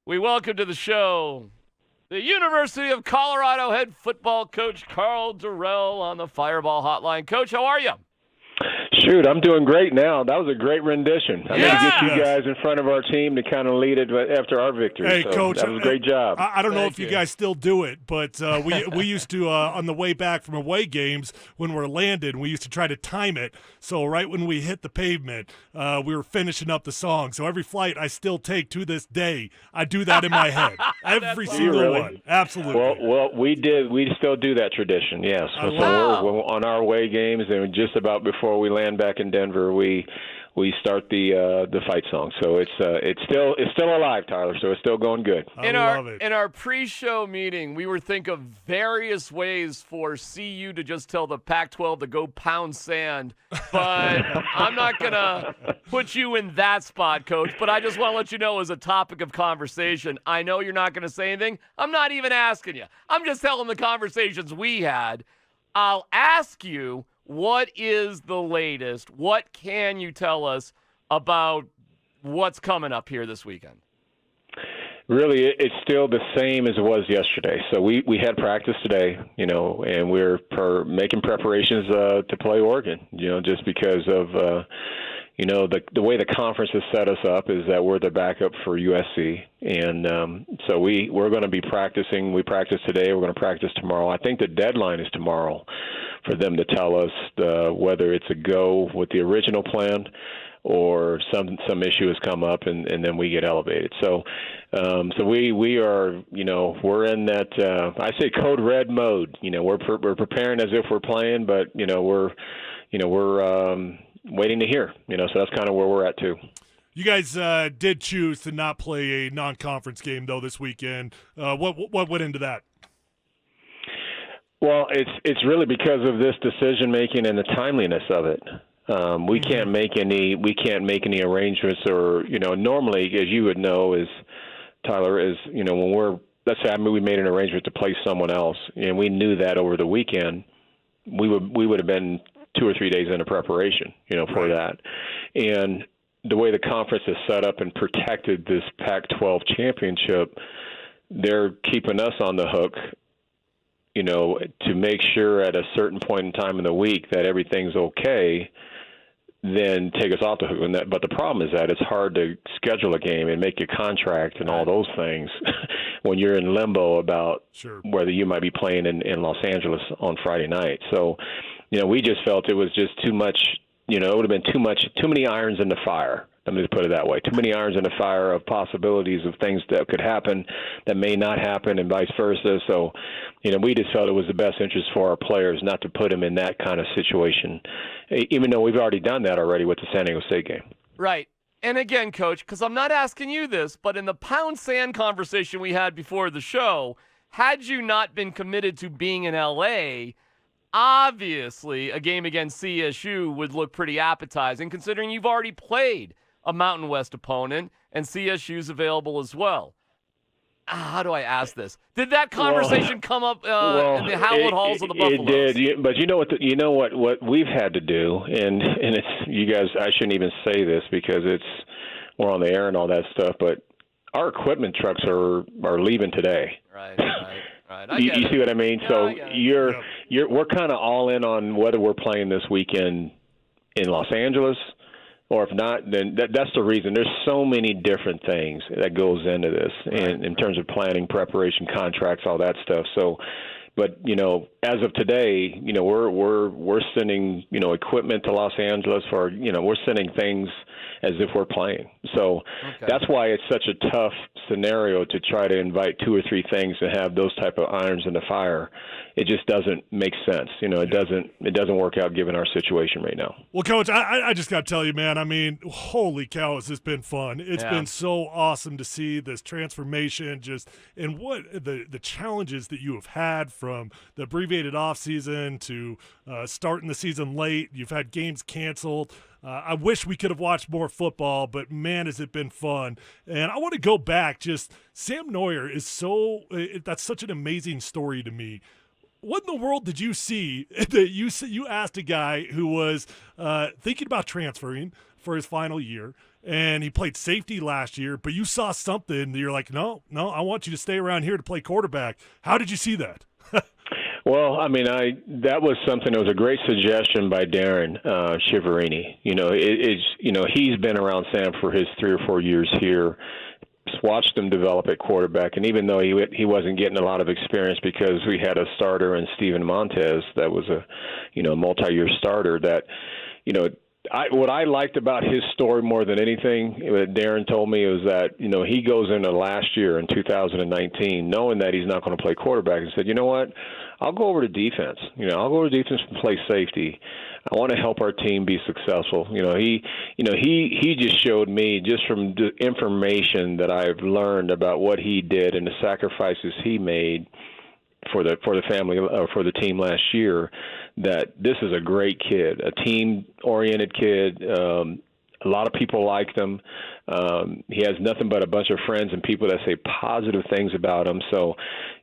We welcome to the show the University of Colorado head football coach Karl Dorrell on the Fireball Hotline. Coach, how are you? Shoot, I'm doing great now. That was a great rendition. I need to get you Yes. guys in front of our team to kind of lead it after our victory. Hey, so Coach, that was a great job. I don't know Thank if you you. guys still do it, but we used to, on the way back from away games, when we're landing, we used to try to time it. So right when we hit the pavement, we were finishing up the song. So every flight I still take to this day, I do that in my head. Every awesome. single Really? one. Absolutely. Well, we did. We still do that tradition. Yes. I So love we're on our away games, and just about before we land back in Denver, we start the fight song. So it's still alive, Tyler. So it's still going good. I love it. In our pre-show meeting, we were thinking of various ways for CU to just tell the Pac-12 to go pound sand, but I'm not going to put you in that spot, Coach, but I just want to let you know as a topic of conversation, I know you're not going to say anything. I'm not even asking you. I'm just telling the conversations we had. I'll ask you, what is the latest? What can you tell us about what's coming up here this weekend? Really, it's still the same as it was yesterday. So we had practice today, and we're making preparations to play Oregon, just because of, the way the conference has set us up is that we're the backup for USC. And so we're going to be practicing. We practice today. We're going to practice tomorrow. I think the deadline is tomorrow for them to tell us whether it's a go with the original plan or some issue has come up and then we get elevated. So we are, we're in that I say code red mode. We're preparing as if we're playing, but we're waiting to hear. So that's kind of where we're at too. You guys did choose to not play a non-conference game, though, this weekend. What went into that? Well, it's really because of this decision making and the timeliness of it. We can't make any arrangements, or normally, as you would know, Tyler, when let's say we made an arrangement to play someone else, and we knew that over the weekend, we would have been 2 or 3 days into preparation, for that. And the way the conference is set up and protected this Pac-12 championship, they're keeping us on the hook, to make sure at a certain point in time in the week that everything's okay, then take us off the hook. But the problem is that it's hard to schedule a game and make a contract and all those things when you're in limbo about whether you might be playing in Los Angeles on Friday night. So, we just felt it was just too much. It would have been too many irons in the fire. Let me just put it that way. Too many irons in the fire of possibilities of things that could happen that may not happen and vice versa. So, we just felt it was the best interest for our players not to put them in that kind of situation, even though we've already done that already with the San Diego State game. Right. And again, Coach, because I'm not asking you this, but in the pound sand conversation we had before the show, had you not been committed to being in L.A., obviously a game against CSU would look pretty appetizing, considering you've already played a Mountain West opponent, and CSU's available as well. How do I ask this? Did that conversation come up in the Howard halls of the Buffaloes? It did, but what we've had to do, and it's you guys. I shouldn't even say this because we're on the air and all that stuff. But our equipment trucks are leaving today. Right. You see what I mean? Yeah, So I get it. we're kind of all in on whether we're playing this weekend in Los Angeles. Or if not, then that's the reason. There's so many different things that goes into this, and in terms of planning, preparation, contracts, all that stuff. So, but as of today, we're sending equipment to Los Angeles for we're sending things as if we're playing. So that's why it's such a tough scenario to try to invite 2 or 3 things and have those type of irons in the fire. It just doesn't make sense. It doesn't work out given our situation right now. Well, Coach, I just got to tell you, man, I mean, holy cow, has this been fun. It's been so awesome to see this transformation and what the challenges that you have had from the abbreviated offseason to starting the season late. You've had games canceled. I wish we could have watched more football, but man, has it been fun. And I want to go back. Just Sam Neuer is that's such an amazing story to me. What in the world did you see that you asked a guy who was thinking about transferring for his final year, and he played safety last year, but you saw something that you're like, no, I want you to stay around here to play quarterback. How did you see that? Well, I mean, that was something that was a great suggestion by Darren Shiverini. He's been around Sam for his 3 or 4 years here. Just watched him develop at quarterback, and even though he wasn't getting a lot of experience because we had a starter in Steven Montez that was a multi-year starter, that what I liked about his story more than anything that Darren told me was that he goes into last year in 2019 knowing that he's not going to play quarterback and said, you know what, I'll go over to defense. I'll go over to defense and play safety. I want to help our team be successful. He just showed me, just from the information that I've learned about what he did and the sacrifices he made for the family or for the team last year, that this is a great kid, a team-oriented kid. A lot of people liked him. He has nothing but a bunch of friends and people that say positive things about him. So,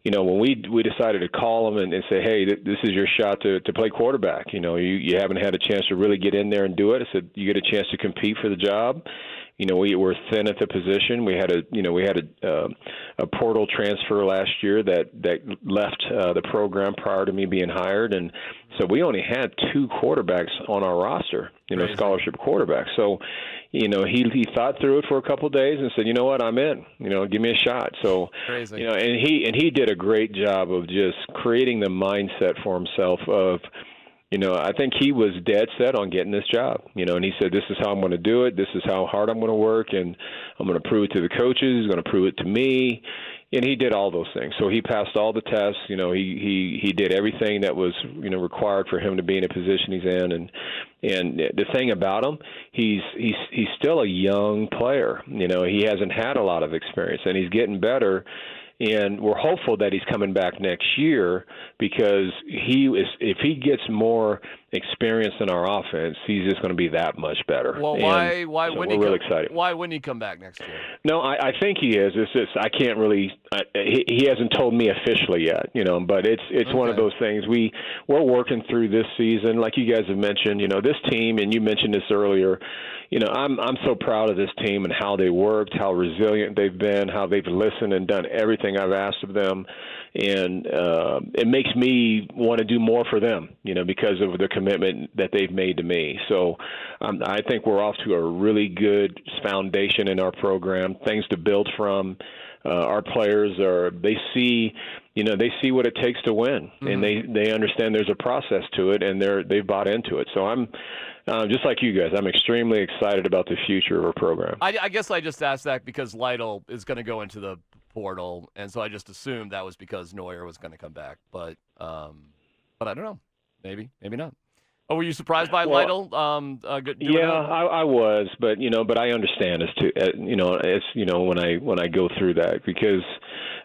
when we decided to call him and say, hey, this is your shot to play quarterback. You haven't had a chance to really get in there and do it. I said, you get a chance to compete for the job. We were thin at the position. We had a portal transfer last year that left the program prior to me being hired, and so we only had 2 quarterbacks on our roster, scholarship quarterbacks. So, he thought through it for a couple of days and said, you know what, I'm in. Give me a shot. So, Crazy. And he did a great job of just creating the mindset for himself of, I think he was dead set on getting this job, and he said, this is how I'm going to do it. This is how hard I'm going to work, and I'm going to prove it to the coaches. He's going to prove it to me. And he did all those things. So he passed all the tests. He did everything that was, required for him to be in a position he's in. And the thing about him, he's still a young player. He hasn't had a lot of experience, and he's getting better. And we're hopeful that he's coming back next year because if he gets more experience in our offense, he's just going to be that much better. Well, why wouldn't he really excited. Why wouldn't he come back next year? No, I think he is. It's just I can't really. He hasn't told me officially yet, but it's okay. One of those things. We're working through this season, like you guys have mentioned. This team, and you mentioned this earlier. I'm so proud of this team and how they worked, how resilient they've been, how they've listened and done everything I've asked of them, and it makes me want to do more for them, because of the commitment that they've made to me. So I think we're off to a really good foundation in our program, things to build from. Our players they see what it takes to win, and they understand there's a process to it, and they've bought into it. So I'm just like you guys. I'm extremely excited about the future of our program. I guess I just asked that because Lytle is going to go into the portal, and so I just assumed that was because Neuer was going to come back. But I don't know. Maybe not. Oh, were you surprised by Lytle? I was, but I understand as to when I go through that, because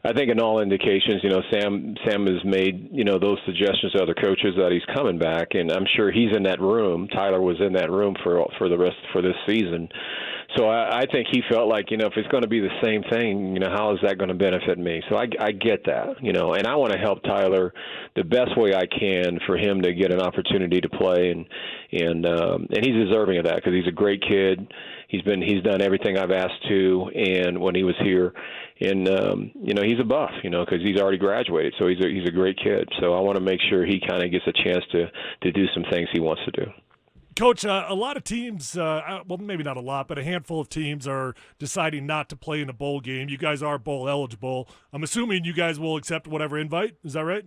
I think in all indications, Sam has made those suggestions to other coaches that he's coming back, and I'm sure he's in that room. Tyler was in that room for this season. So I think he felt like, if it's going to be the same thing, how is that going to benefit me? So I get that, and I want to help Tyler the best way I can for him to get an opportunity to play, and he's deserving of that because he's a great kid. He's done everything I've asked to, and when he was here, and he's a buff, because he's already graduated, so he's a great kid. So I want to make sure he kind of gets a chance to do some things he wants to do. Coach, a lot of teams, well, maybe not a lot, but a handful of teams are deciding not to play in a bowl game. You guys are bowl eligible. I'm assuming you guys will accept whatever invite. Is that right?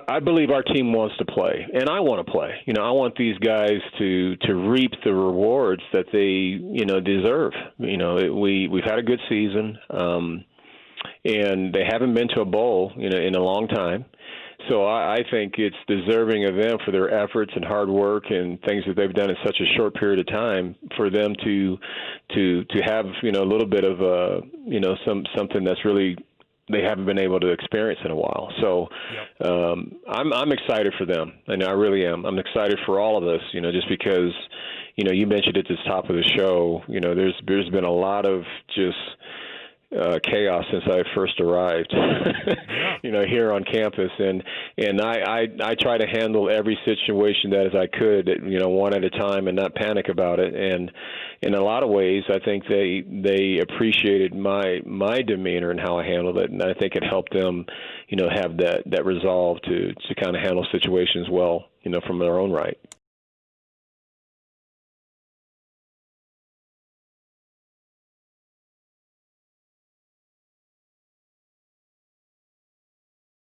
I believe our team wants to play, and I want to play. I want these guys to reap the rewards that they, deserve. We've had a good season, and they haven't been to a bowl, in a long time. So I think it's deserving of them for their efforts and hard work and things that they've done in such a short period of time, for them to have a little bit of something that's really they haven't been able to experience in a while. So I'm excited for them, and I really am. I'm excited for all of us, just because you mentioned at the top of the show, there's been a lot of just chaos since I first arrived, here on campus, and I try to handle every situation that as I could, one at a time, and not panic about it. And in a lot of ways, I think they appreciated my demeanor and how I handled it, and I think it helped them, have that resolve to kind of handle situations well, from their own right.